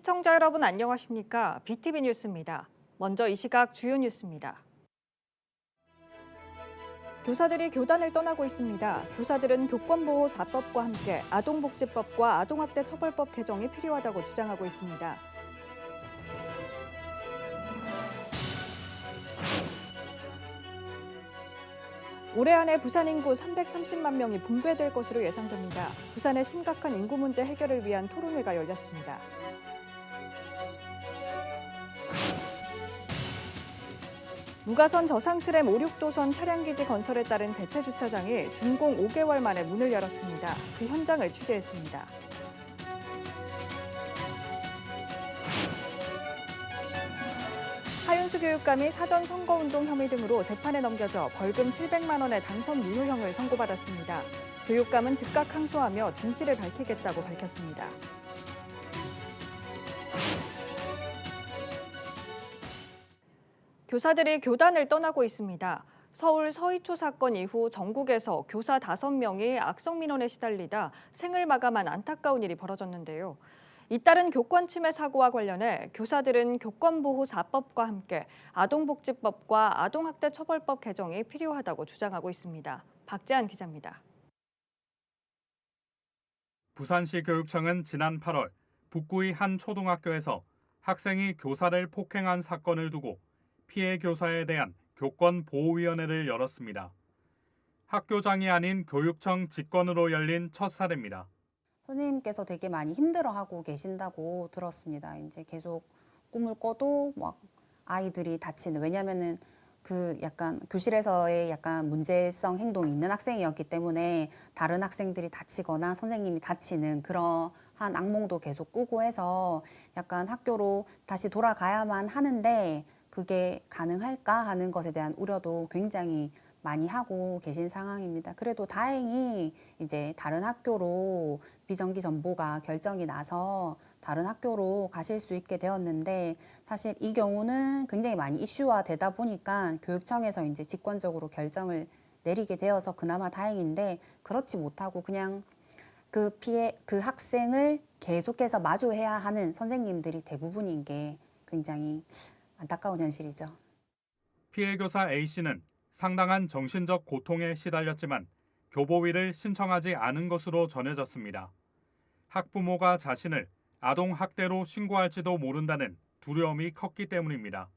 시청자 여러분 안녕하십니까? BTV 뉴스입니다. 먼저 이 시각 주요 뉴스입니다. 교사들이 교단을 떠나고 있습니다. 교사들은 교권보호4법과 함께 아동복지법과 아동학대 처벌법 개정이 필요하다고 주장하고 있습니다. 올해 안에 부산 인구 330만 명이 붕괴될 것으로 예상됩니다. 부산의 심각한 인구 문제 해결을 위한 토론회가 열렸습니다. 무가선 저상트램 5, 6도선 차량기지 건설에 따른 대체주차장이 준공 5개월 만에 문을 열었습니다. 그 현장을 취재했습니다. 하윤수 교육감이 사전 선거운동 혐의 등으로 재판에 넘겨져 벌금 700만 원의 당선 무효형을 선고받았습니다. 교육감은 즉각 항소하며 진실을 밝히겠다고 밝혔습니다. 교사들이 교단을 떠나고 있습니다. 서울 서희초 사건 이후 전국에서 교사 5명이 악성민원에 시달리다 생을 마감한 안타까운 일이 벌어졌는데요. 잇따른 교권 침해 사고와 관련해 교사들은 교권보호4법과 함께 아동복지법과 아동학대 처벌법 개정이 필요하다고 주장하고 있습니다. 박재한 기자입니다. 부산시 교육청은 지난 8월 북구의 한 초등학교에서 학생이 교사를 폭행한 사건을 두고 피해 교사에 대한 교권보호위원회를 열었습니다. 학교장이 아닌 교육청 직권으로 열린 첫 사례입니다. 선생님께서 되게 많이 힘들어하고 계신다고 들었습니다. 이제 계속 꿈을 꿔도 막 아이들이 다치는, 왜냐면은 그 약간 교실에서의 약간 문제성 행동이 있는 학생이었기 때문에 다른 학생들이 다치거나 선생님이 다치는 그러한 악몽도 계속 꾸고 해서 약간 학교로 다시 돌아가야만 하는데 그게 가능할까 하는 것에 대한 우려도 굉장히 많이 하고 계신 상황입니다. 그래도 다행히 이제 다른 학교로 비정기 전보가 결정이 나서 다른 학교로 가실 수 있게 되었는데, 사실 이 경우는 굉장히 많이 이슈화 되다 보니까 교육청에서 이제 직권적으로 결정을 내리게 되어서 그나마 다행인데, 그렇지 못하고 그냥 그 학생을 계속해서 마주해야 하는 선생님들이 대부분인 게 굉장히 안타까운 현실이죠. 피해 교사 A씨는 상당한 정신적 고통에 시달렸지만 교보위를 신청하지 않은 것으로 전해졌습니다. 학부모가 자신을 아동학대로 신고할지도 모른다는 두려움이 컸기 때문입니다.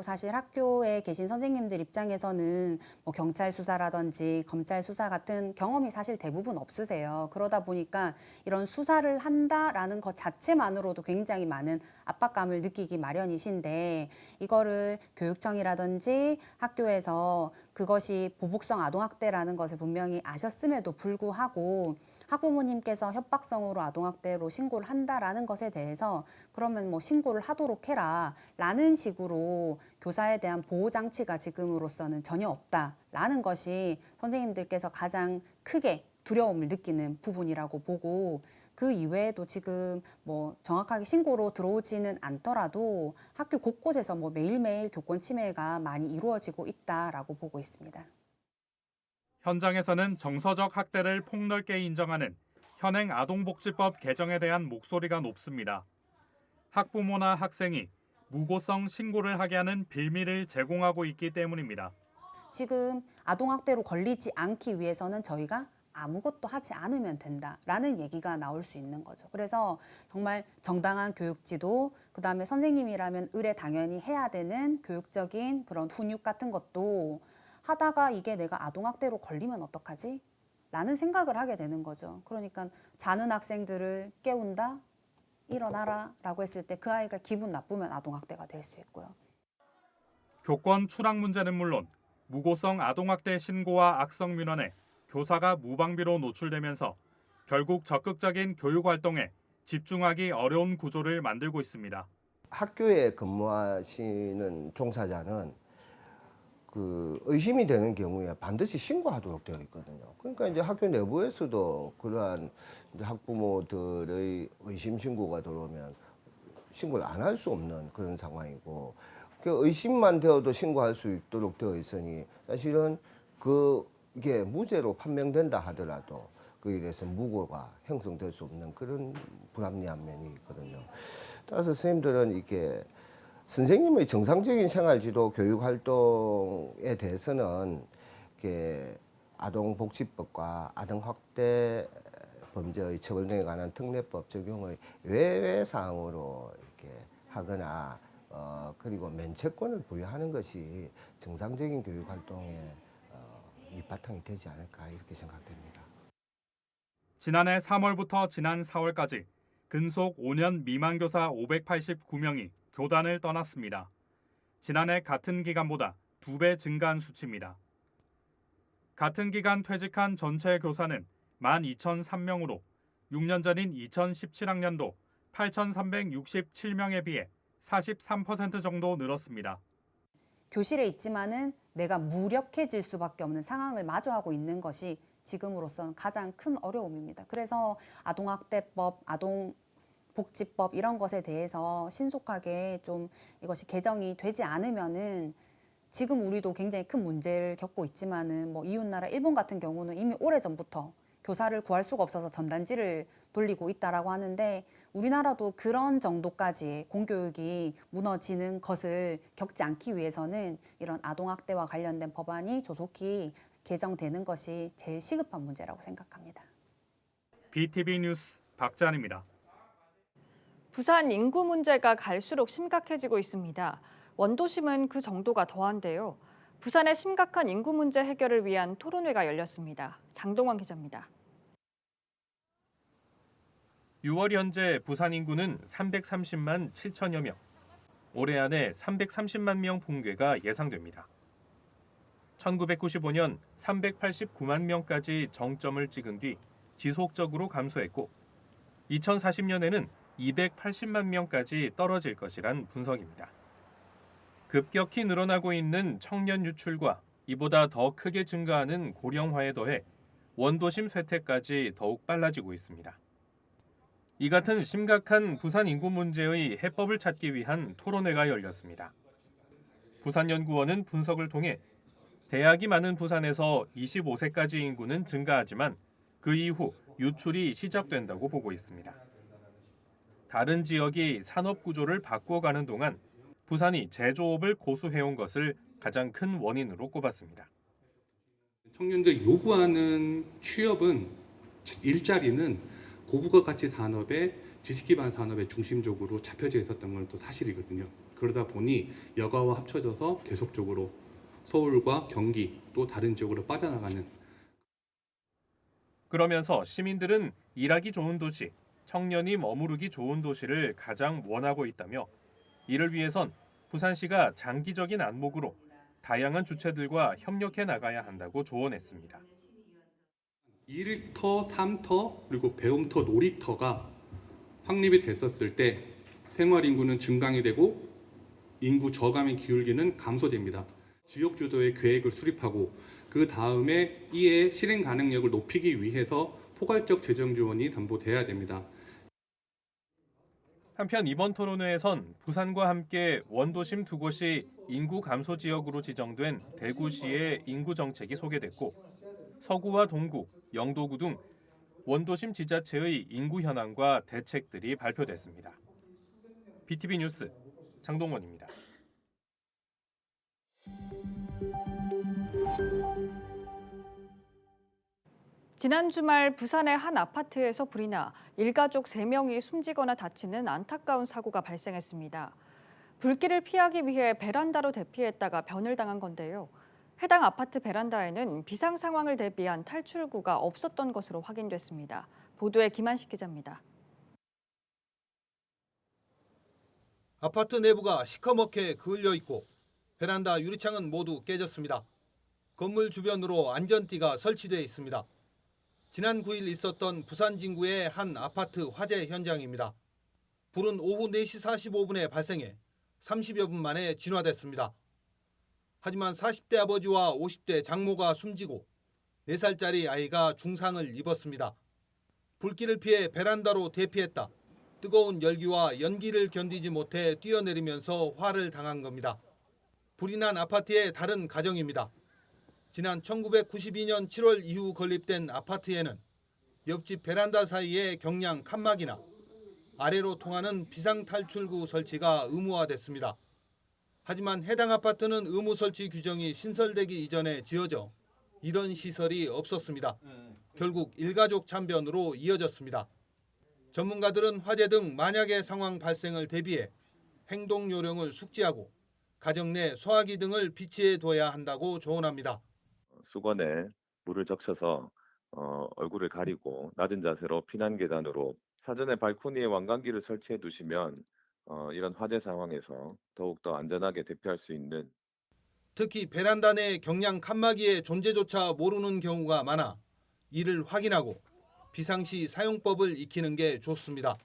사실 학교에 계신 선생님들 입장에서는 뭐 경찰 수사라든지 검찰 수사 같은 경험이 사실 대부분 없으세요. 그러다 보니까 이런 수사를 한다라는 것 자체만으로도 굉장히 많은 압박감을 느끼기 마련이신데, 이거를 교육청이라든지 학교에서 그것이 보복성 아동학대라는 것을 분명히 아셨음에도 불구하고 학부모님께서 협박성으로 아동학대로 신고를 한다라는 것에 대해서 그러면 뭐 신고를 하도록 해라 라는 식으로 교사에 대한 보호장치가 지금으로서는 전혀 없다라는 것이 선생님들께서 가장 크게 두려움을 느끼는 부분이라고 보고, 그 이외에도 지금 뭐 정확하게 신고로 들어오지는 않더라도 학교 곳곳에서 뭐 매일매일 교권 침해가 많이 이루어지고 있다라고 보고 있습니다. 현장에서는 정서적 학대를 폭넓게 인정하는 현행 아동복지법 개정에 대한 목소리가 높습니다. 학부모나 학생이 무고성 신고를 하게 하는 빌미를 제공하고 있기 때문입니다. 지금 아동학대로 걸리지 않기 위해서는 저희가 아무것도 하지 않으면 된다라는 얘기가 나올 수 있는 거죠. 그래서 정말 정당한 교육지도, 그다음에 선생님이라면 의뢰 당연히 해야 되는 교육적인 그런 훈육 같은 것도 하다가 이게 내가 아동학대로 걸리면 어떡하지? 라는 생각을 하게 되는 거죠. 그러니까 자는 학생들을 깨운다, 일어나라 라고 했을 때 그 아이가 기분 나쁘면 아동학대가 될 수 있고요. 교권 추락 문제는 물론 무고성 아동학대 신고와 악성 민원에 교사가 무방비로 노출되면서 결국 적극적인 교육 활동에 집중하기 어려운 구조를 만들고 있습니다. 학교에 근무하시는 종사자는 그 의심이 되는 경우에 반드시 신고하도록 되어 있거든요. 그러니까 이제 학교 내부에서도 그러한 이제 학부모들의 의심 신고가 들어오면 신고를 안 할 수 없는 그런 상황이고, 그 의심만 되어도 신고할 수 있도록 되어 있으니 사실은 이게 무죄로 판명된다 하더라도 그에 대해서 무고가 형성될 수 없는 그런 불합리한 면이 있거든요. 따라서 선생님들은 이렇게 선생님의 정상적인 생활지도 교육 활동에 대해서는 이렇게 아동복지법과 아동학대 범죄의 처벌 등에 관한 특례법 적용의 외외 사항으로 이렇게 하거나 그리고 면책권을 부여하는 것이 정상적인 교육 활동의 밑바탕이 되지 않을까 이렇게 생각됩니다. 지난해 3월부터 지난 4월까지 근속 5년 미만 교사 589명이 교단을 떠났습니다. 지난해 같은 기간보다 2배 증가한 수치입니다. 같은 기간 퇴직한 전체 교사는 12,003명으로 6년 전인 2017학년도 8,367명에 비해 43% 정도 늘었습니다. 교실에 있지만은 내가 무력해질 수밖에 없는 상황을 마주하고 있는 것이 지금으로서는 가장 큰 어려움입니다. 그래서 아동학대법, 아동복지법 이런 것에 대해서 신속하게 좀 이것이 개정이 되지 않으면은 지금 우리도 굉장히 큰 문제를 겪고 있지만은 뭐 이웃나라 일본 같은 경우는 이미 오래전부터 교사를 구할 수가 없어서 전단지를 돌리고 있다라고 하는데 우리나라도 그런 정도까지 공교육이 무너지는 것을 겪지 않기 위해서는 이런 아동학대와 관련된 법안이 조속히 개정되는 것이 제일 시급한 문제라고 생각합니다. BTV 뉴스 박찬입니다. 부산 인구 문제가 갈수록 심각해지고 있습니다. 원도심은 그 정도가 더한데요. 부산의 심각한 인구 문제 해결을 위한 토론회가 열렸습니다. 장동원 기자입니다. 6월 현재 부산 인구는 330만 7천여 명. 올해 안에 330만 명 붕괴가 예상됩니다. 1995년 389만 명까지 정점을 찍은 뒤 지속적으로 감소했고 2040년에는 280만 명까지 떨어질 것이란 분석입니다. 급격히 늘어나고 있는 청년 유출과 이보다 더 크게 증가하는 고령화에 더해 원도심 쇠퇴까지 더욱 빨라지고 있습니다. 이 같은 심각한 부산 인구 문제의 해법을 찾기 위한 토론회가 열렸습니다. 부산연구원은 분석을 통해 대학이 많은 부산에서 25세까지 인구는 증가하지만 그 이후 유출이 시작된다고 보고 있습니다. 다른 지역이 산업 구조를 바꾸어가는 동안 부산이 제조업을 고수해온 것을 가장 큰 원인으로 꼽았습니다. 청년들이 요구하는 취업은 일자리는 고부가 가치 산업에 지식 기반 산업에 중심적으로 잡혀져 있었던 건 또 사실이거든요. 그러다 보니 여가와 합쳐져서 계속적으로 서울과 경기 또 다른 지역으로 빠져나가는. 그러면서 시민들은 일하기 좋은 도시, 청년이 머무르기 좋은 도시를 가장 원하고 있다며 이를 위해선 부산시가 장기적인 안목으로 다양한 주체들과 협력해 나가야 한다고 조언했습니다. 1터, 3터, 그리고 배움터, 놀이터가 확립이 됐었을 때 생활 인구는 증강이 되고 인구 저감의 기울기는 감소됩니다. 지역 주도의 계획을 수립하고 그 다음에 이에 실행 가능력을 높이기 위해서 포괄적 재정 지원이 담보돼야 됩니다. 한편 이번 토론회에선 부산과 함께 원도심 두 곳이 인구 감소 지역으로 지정된 대구시의 인구 정책이 소개됐고 서구와 동구, 영도구 등 원도심 지자체의 인구 현황과 대책들이 발표됐습니다. BTV 뉴스 장동원입니다. 지난 주말 부산의 한 아파트에서 불이 나 일가족 3명이 숨지거나 다치는 안타까운 사고가 발생했습니다. 불길을 피하기 위해 베란다로 대피했다가 변을 당한 건데요. 해당 아파트 베란다에는 비상 상황을 대비한 탈출구가 없었던 것으로 확인됐습니다. 보도에 김한식 기자입니다. 아파트 내부가 시커멓게 그을려 있고 베란다 유리창은 모두 깨졌습니다. 건물 주변으로 안전띠가 설치되어 있습니다. 지난 9일 있었던 부산 진구의 한 아파트 화재 현장입니다. 불은 오후 4시 45분에 발생해 30여 분 만에 진화됐습니다. 하지만 40대 아버지와 50대 장모가 숨지고 4살짜리 아이가 중상을 입었습니다. 불길을 피해 베란다로 대피했다. 뜨거운 열기와 연기를 견디지 못해 뛰어내리면서 화를 당한 겁니다. 불이 난 아파트의 다른 가정입니다. 지난 1992년 7월 이후 건립된 아파트에는 옆집 베란다 사이에 경량 칸막이나 아래로 통하는 비상탈출구 설치가 의무화됐습니다. 하지만 해당 아파트는 의무 설치 규정이 신설되기 이전에 지어져 이런 시설이 없었습니다. 결국 일가족 참변으로 이어졌습니다. 전문가들은 화재 등 만약의 상황 발생을 대비해 행동 요령을 숙지하고 가정 내 소화기 등을 비치해 둬야 한다고 조언합니다. 수건에 물을 적셔서 얼굴을 가리고 낮은 자세로 피난 계단으로 사전에 발코니에 왕관기를 설치해 두시면 이런 화재 상황에서 더욱더 안전하게 대피할 수 있는. 특히 베란다 내 경량 칸막이의 존재조차 모르는 경우가 많아 이를 확인하고 비상시 사용법을 익히는 게 좋습니다.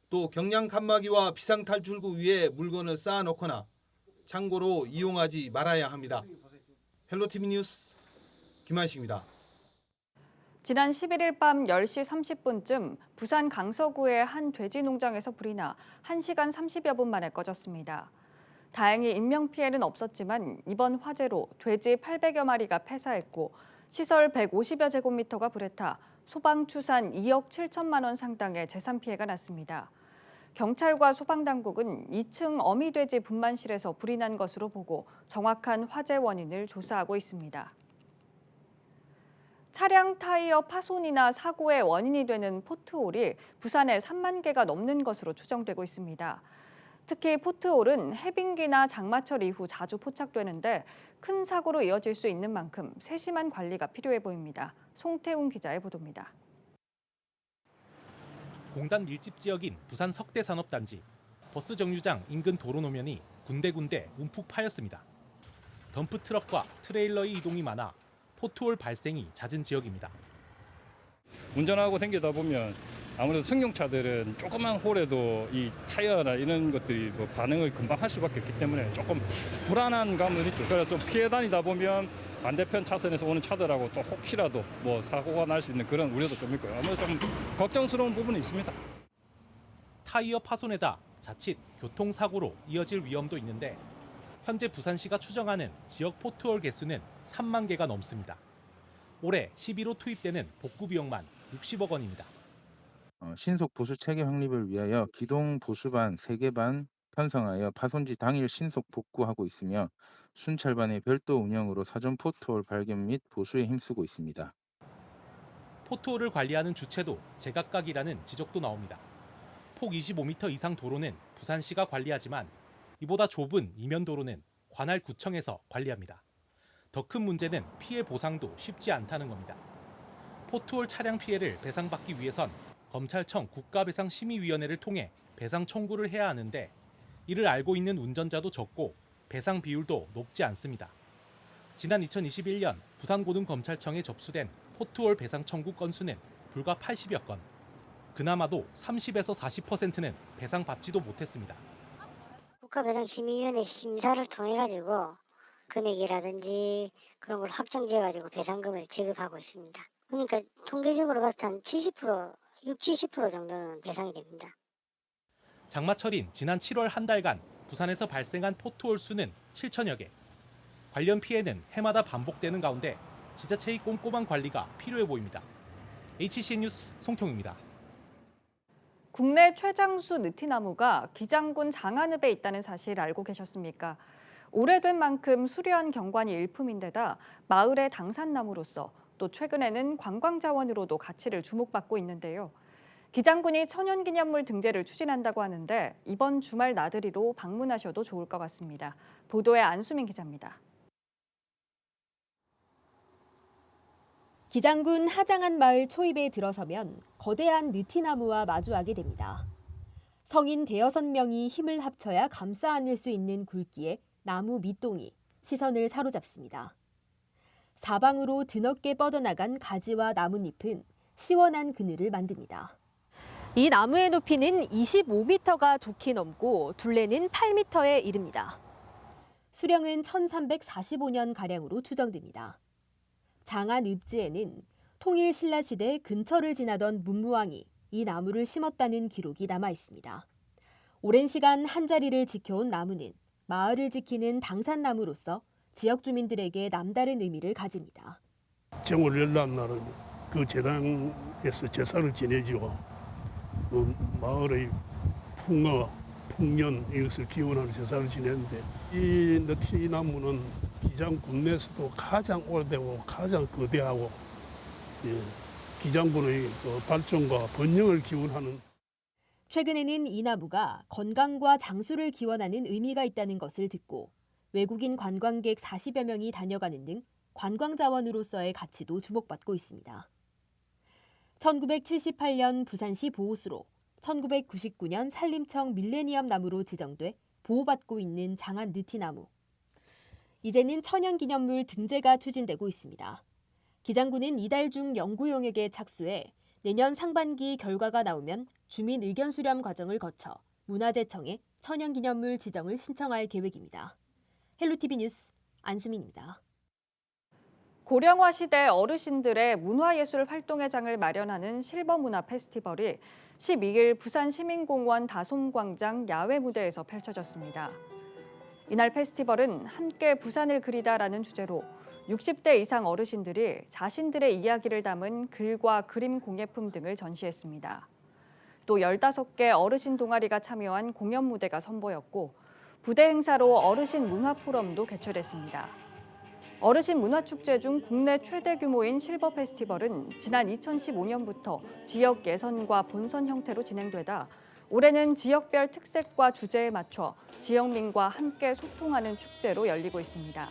또 경량 칸막이와 비상탈출구 위에 물건을 쌓아놓거나 창고로 이용하지 말아야 합니다. 헬로티비 뉴스 김한식입니다. 지난 11일 밤 10시 30분쯤 부산 강서구의 한 돼지 농장에서 불이 나 1시간 30여 분 만에 꺼졌습니다. 다행히 인명피해는 없었지만 이번 화재로 돼지 800여 마리가 폐사했고 시설 150여 제곱미터가 불에 타 소방추산 2억 7천만 원 상당의 재산 피해가 났습니다. 경찰과 소방당국은 2층 어미돼지 분만실에서 불이 난 것으로 보고 정확한 화재 원인을 조사하고 있습니다. 차량 타이어 파손이나 사고의 원인이 되는 포트홀이 부산에 3만 개가 넘는 것으로 추정되고 있습니다. 특히 포트홀은 해빙기나 장마철 이후 자주 포착되는데 큰 사고로 이어질 수 있는 만큼 세심한 관리가 필요해 보입니다. 송태웅 기자의 보도입니다. 공단 밀집 지역인 부산 석대산업단지 버스 정류장 인근 도로 노면이 군데군데 움푹 파였습니다. 덤프트럭과 트레일러의 이동이 많아 포트홀 발생이 잦은 지역입니다. 운전하고 다니다 보면 아무래도 승용차들은 조그만 홀에도 이 타이어나 이런 것들이 뭐 반응을 금방 할 수밖에 없기 때문에 조금 불안한 감은 있죠. 그래서 좀 피해 다니다 보면 반대편 차선에서 오는 차들하고 또 혹시라도 뭐 사고가 날 수 있는 그런 우려도 좀 있고요. 아무래도 좀 걱정스러운 부분이 있습니다. 타이어 파손에다 자칫 교통사고로 이어질 위험도 있는데 현재 부산시가 추정하는 지역 포트홀 개수는 3만 개가 넘습니다. 올해 11호 투입되는 복구 비용만 60억 원입니다. 신속 보수 체계 확립을 위하여 기동 보수반 3개 반 편성하여 파손지 당일 신속 복구하고 있으며 순찰반의 별도 운영으로 사전 포트홀 발견 및 보수에 힘쓰고 있습니다. 포트홀을 관리하는 주체도 제각각이라는 지적도 나옵니다. 폭 25m 이상 도로는 부산시가 관리하지만 이보다 좁은 이면 도로는 관할구청에서 관리합니다. 더 큰 문제는 피해 보상도 쉽지 않다는 겁니다. 포트홀 차량 피해를 배상받기 위해선 검찰청 국가배상심의위원회를 통해 배상 청구를 해야 하는데 이를 알고 있는 운전자도 적고 배상 비율도 높지 않습니다. 지난 2021년 부산고등검찰청에 접수된 포트홀 배상 청구 건수는 불과 80여 건. 그나마도 30에서 40%는 배상받지도 못했습니다. 국가배상심의위원회 심사를 통해 가지고 금액이라든지 그런 걸 확정지어가지고 배상금을 지급하고 있습니다. 그러니까 통계적으로 봤을 때 한 70%, 60-70% 정도는 배상이 됩니다. 장마철인 지난 7월 한 달간 부산에서 발생한 포트홀 수는 7천여 개. 관련 피해는 해마다 반복되는 가운데 지자체의 꼼꼼한 관리가 필요해 보입니다. HCN 뉴스 송태웅입니다. 국내 최장수 느티나무가 기장군 장안읍에 있다는 사실 알고 계셨습니까? 오래된 만큼 수려한 경관이 일품인데다 마을의 당산나무로서 또 최근에는 관광자원으로도 가치를 주목받고 있는데요. 기장군이 천연기념물 등재를 추진한다고 하는데 이번 주말 나들이로 방문하셔도 좋을 것 같습니다. 보도에 안수민 기자입니다. 기장군 하장안 마을 초입에 들어서면 거대한 느티나무와 마주하게 됩니다. 성인 5-6명이 힘을 합쳐야 감싸 안을 수 있는 굵기의 나무 밑동이 시선을 사로잡습니다. 사방으로 드넓게 뻗어나간 가지와 나뭇잎은 시원한 그늘을 만듭니다. 이 나무의 높이는 25m가 좋게 넘고 둘레는 8m에 이릅니다. 수령은 1345년가량으로 추정됩니다. 장안 읍지에는 통일 신라시대 근처를 지나던 문무왕이 이 나무를 심었다는 기록이 남아 있습니다. 오랜 시간 한자리를 지켜온 나무는 마을을 지키는 당산나무로서 지역 주민들에게 남다른 의미를 가집니다. 정월 열날 날은 그 재단에서 제사를 지내죠. 마을의 풍어, 풍년 이것을 기원하는 제사를 지내는데 이 느티나무는 기장군 내에서도 가장 오래되고 가장 거대하고 기장군의 발전과 번영을 기원하는. 최근에는 이 나무가 건강과 장수를 기원하는 의미가 있다는 것을 듣고 외국인 관광객 40여 명이 다녀가는 등 관광자원으로서의 가치도 주목받고 있습니다. 1978년 부산시 보호수로 1999년 산림청 밀레니엄 나무로 지정돼 보호받고 있는 장안 느티나무. 이제는 천연기념물 등재가 추진되고 있습니다. 기장군은 이달 중 연구 용역에 착수해 내년 상반기 결과가 나오면 주민 의견 수렴 과정을 거쳐 문화재청에 천연기념물 지정을 신청할 계획입니다. 헬로티비 뉴스 안수민입니다. 고령화 시대 어르신들의 문화예술 활동의 장을 마련하는 실버문화 페스티벌이 12일 부산 시민공원 다솜광장 야외 무대에서 펼쳐졌습니다. 이날 페스티벌은 함께 부산을 그리다라는 주제로 60대 이상 어르신들이 자신들의 이야기를 담은 글과 그림 공예품 등을 전시했습니다. 또 15개 어르신 동아리가 참여한 공연 무대가 선보였고 부대 행사로 어르신 문화 포럼도 개최됐습니다. 어르신 문화축제 중 국내 최대 규모인 실버 페스티벌은 지난 2015년부터 지역 예선과 본선 형태로 진행되다 올해는 지역별 특색과 주제에 맞춰 지역민과 함께 소통하는 축제로 열리고 있습니다.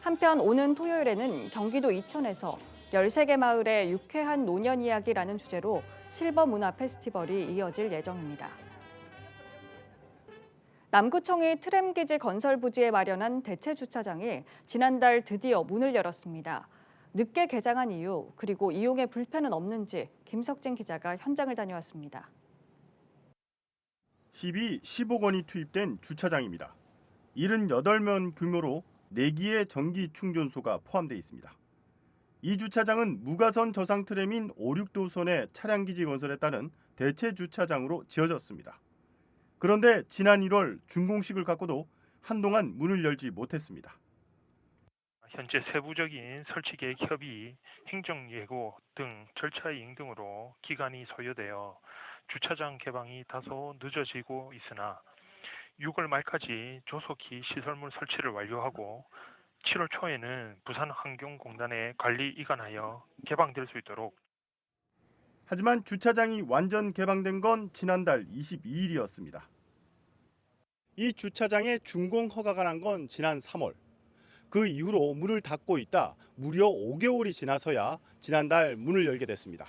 한편 오는 토요일에는 경기도 이천에서 13개 마을의 유쾌한 노년 이야기라는 주제로 실버 문화 페스티벌이 이어질 예정입니다. 남구청이 트램기지 건설 부지에 마련한 대체 주차장이 지난달 드디어 문을 열었습니다. 늦게 개장한 이유 그리고 이용에 불편은 없는지 김석진 기자가 현장을 다녀왔습니다. 10억 원이 투입된 주차장입니다. 78면 규모로 4기의 전기 충전소가 포함되어 있습니다. 이 주차장은 무가선 저상 트램인 5, 6도선의 차량기지 건설에 따른 대체 주차장으로 지어졌습니다. 그런데 지난 1월 준공식을 갖고도 한동안 문을 열지 못했습니다. 현재 세부적인 설치 계획 협의, 행정 예고 등 절차 이행 등으로 기간이 소요되어 주차장 개방이 다소 늦어지고 있으나 6월 말까지 조속히 시설물 설치를 완료하고 7월 초에는 부산환경공단에 관리 이관하여 개방될 수 있도록. 하지만 주차장이 완전 개방된 건 지난달 22일이었습니다. 이 주차장에 준공 허가가 난 건 지난 3월. 그 이후로 문을 닫고 있다 무려 5개월이 지나서야 지난달 문을 열게 됐습니다.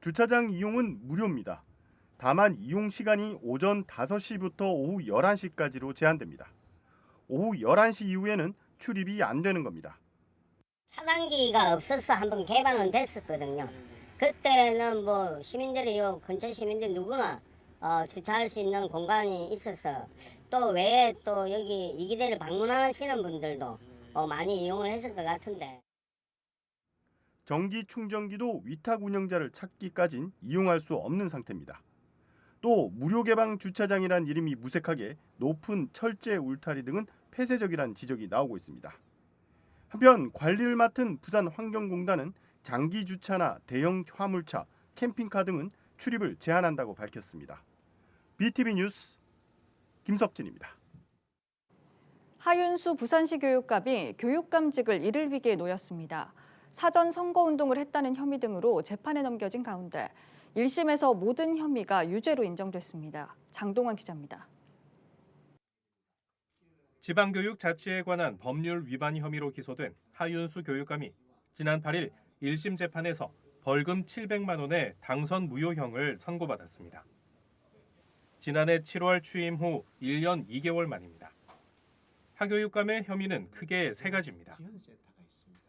주차장 이용은 무료입니다. 다만 이용 시간이 오전 5시부터 오후 11시까지로 제한됩니다. 오후 11시 이후에는 출입이 안 되는 겁니다. 차단기가 없어서 한번 개방은 됐었거든요. 그때는 뭐 시민들이 요 근처 시민들 누구나 주차할 수 있는 공간이 있어서 또 외에 또 여기 이 기대를 방문하시는 분들도 많이 이용을 했을 것 같은데. 전기 충전기도 위탁 운영자를 찾기까진 이용할 수 없는 상태입니다. 또 무료 개방 주차장이란 이름이 무색하게 높은 철제 울타리 등은 폐쇄적이란 지적이 나오고 있습니다. 한편 관리를 맡은 부산환경공단은 장기 주차나 대형 화물차, 캠핑카 등은 출입을 제한한다고 밝혔습니다. BTV 뉴스 김석진입니다. 하윤수 부산시 교육감이 교육감직을 잃을 위기에 놓였습니다. 사전 선거운동을 했다는 혐의 등으로 재판에 넘겨진 가운데 1심에서 모든 혐의가 유죄로 인정됐습니다. 장동환 기자입니다. 지방교육자치에 관한 법률 위반 혐의로 기소된 하윤수 교육감이 지난 8일 1심 재판에서 벌금 700만 원의 당선 무효형을 선고받았습니다. 지난해 7월 취임 후 1년 2개월 만입니다. 하 교육감의 혐의는 크게 3가지입니다.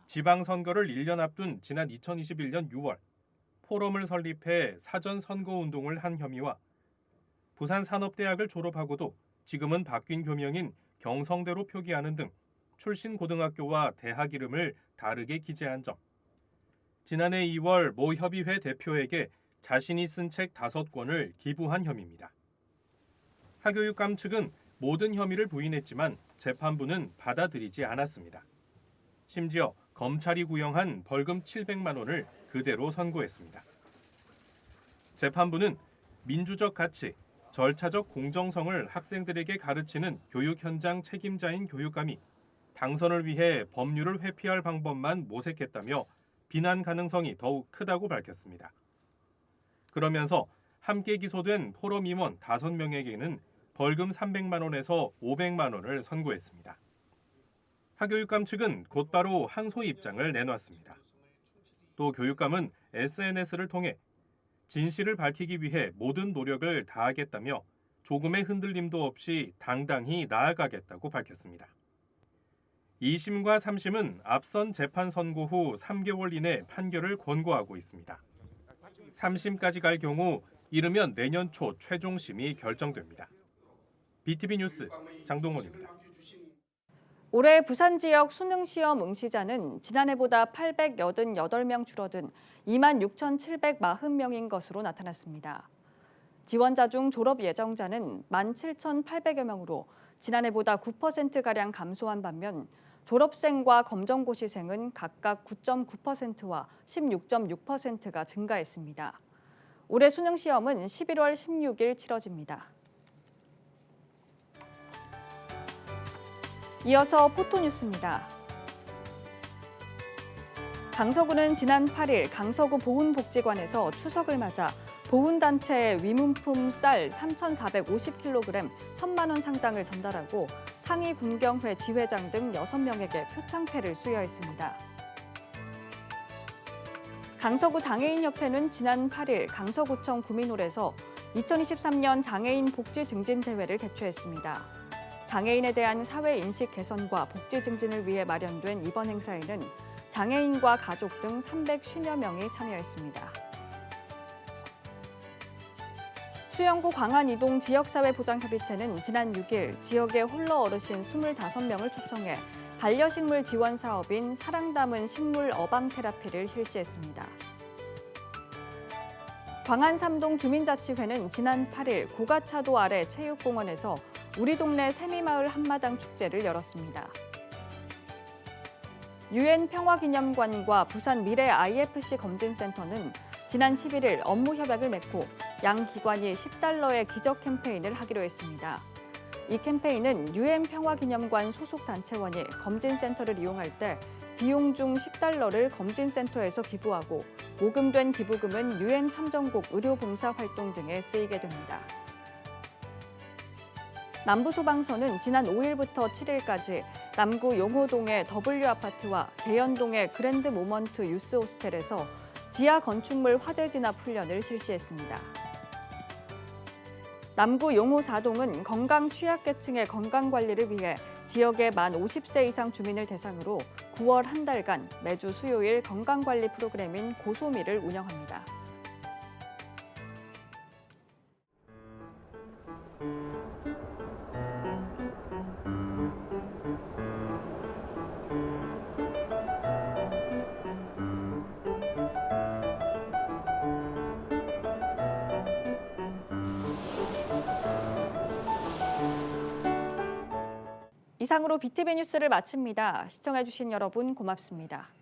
지방선거를 1년 앞둔 지난 2021년 6월 포럼을 설립해 사전 선거운동을 한 혐의와 부산산업대학을 졸업하고도 지금은 바뀐 교명인 경성대로 표기하는 등 출신 고등학교와 대학 이름을 다르게 기재한 점, 지난해 2월 모 협의회 대표에게 자신이 쓴 책 5권을 기부한 혐의입니다. 하 교육감 측은 모든 혐의를 부인했지만 재판부는 받아들이지 않았습니다. 심지어 검찰이 구형한 벌금 700만 원을 그대로 선고했습니다. 재판부는 민주적 가치, 절차적 공정성을 학생들에게 가르치는 교육 현장 책임자인 교육감이 당선을 위해 법률을 회피할 방법만 모색했다며 비난 가능성이 더욱 크다고 밝혔습니다. 그러면서 함께 기소된 포럼 임원 5명에게는 벌금 300만 원에서 500만 원을 선고했습니다. 하교육감 측은 곧바로 항소 입장을 내놨습니다. 또 교육감은 SNS를 통해 진실을 밝히기 위해 모든 노력을 다하겠다며 조금의 흔들림도 없이 당당히 나아가겠다고 밝혔습니다. 2심과 3심은 앞선 재판 선고 후 3개월 이내 판결을 권고하고 있습니다. 3심까지 갈 경우 이르면 내년 초 최종심이 결정됩니다. BTV 뉴스 장동원입니다. 올해 부산 지역 수능 시험 응시자는 지난해보다 888명 줄어든 26,740명인 것으로 나타났습니다. 지원자 중 졸업 예정자는 17,800여 명으로 지난해보다 9%가량 감소한 반면 졸업생과 검정고시생은 각각 9.9%와 16.6%가 증가했습니다. 올해 수능 시험은 11월 16일 치러집니다. 이어서 포토뉴스입니다. 강서구는 지난 8일 강서구 보훈복지관에서 추석을 맞아 보훈단체에 위문품 쌀 3,450kg 1,000만 원 상당을 전달하고 상위 군경회 지회장 등 6명에게 표창패를 수여했습니다. 강서구 장애인협회는 지난 8일 강서구청 구민홀에서 2023년 장애인 복지 증진 대회를 개최했습니다. 장애인에 대한 사회 인식 개선과 복지 증진을 위해 마련된 이번 행사에는 장애인과 가족 등 350여 명이 참여했습니다. 수영구 광안이동 지역사회보장협의체는 지난 6일 지역의 홀로 어르신 25명을 초청해 반려식물 지원 사업인 사랑 담은 식물 어방 테라피를 실시했습니다. 광안 3동 주민자치회는 지난 8일 고가차도 아래 체육공원에서 우리 동네 세미마을 한마당 축제를 열었습니다. UN 평화기념관과 부산 미래 IFC 검진센터는 지난 11일 업무 협약을 맺고 양 기관이 $10의 기적 캠페인을 하기로 했습니다. 이 캠페인은 UN 평화기념관 소속 단체원이 검진센터를 이용할 때 비용 중 $10를 검진센터에서 기부하고 모금된 기부금은 UN 참전국 의료봉사활동 등에 쓰이게 됩니다. 남부소방서는 지난 5일부터 7일까지 남구 용호동의 W아파트와 대연동의 그랜드 모먼트 유스 호스텔에서 지하 건축물 화재 진압 훈련을 실시했습니다. 남구 용호 4동은 건강 취약계층의 건강관리를 위해 지역의 만 50세 이상 주민을 대상으로 9월 한 달간 매주 수요일 건강관리 프로그램인 고소미를 운영합니다. 이상으로 BTV 뉴스를 마칩니다. 시청해주신 여러분 고맙습니다.